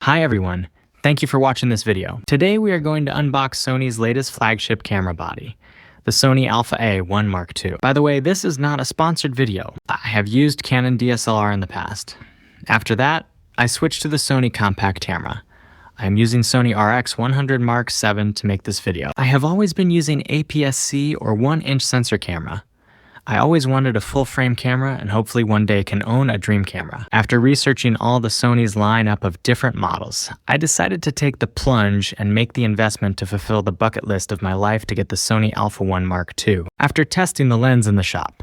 Hi everyone, thank you for watching this video. Today we are going to unbox Sony's latest flagship camera body, the Sony Alpha A1 Mark II. By the way, this is not a sponsored video. I have used Canon DSLR in the past. After that, I switched to the Sony compact camera. I am using Sony RX100 Mark VII to make this video. I have always been using APS-C or 1-inch sensor camera. I always wanted a full-frame camera and hopefully one day can own a dream camera. After researching all the Sony's lineup of different models, I decided to take the plunge and make the investment to fulfill the bucket list of my life to get the Sony Alpha 1 Mark II. After testing the lens in the shop,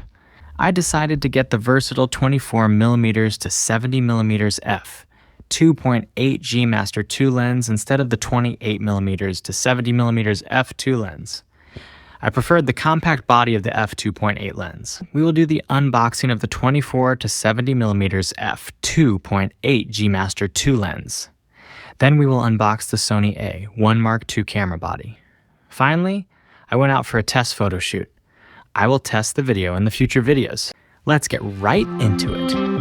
I decided to get the versatile 24mm to 70mm f 2.8 G Master 2 lens instead of the 28mm to 70mm f2 lens. I preferred the compact body of the f2.8 lens. We will do the unboxing of the 24 to 70mm f 2.8 G Master 2 lens. Then we will unbox the Sony A1 Mark II camera body. Finally, I went out for a test photo shoot. I will test the video in the future videos. Let's get right into it.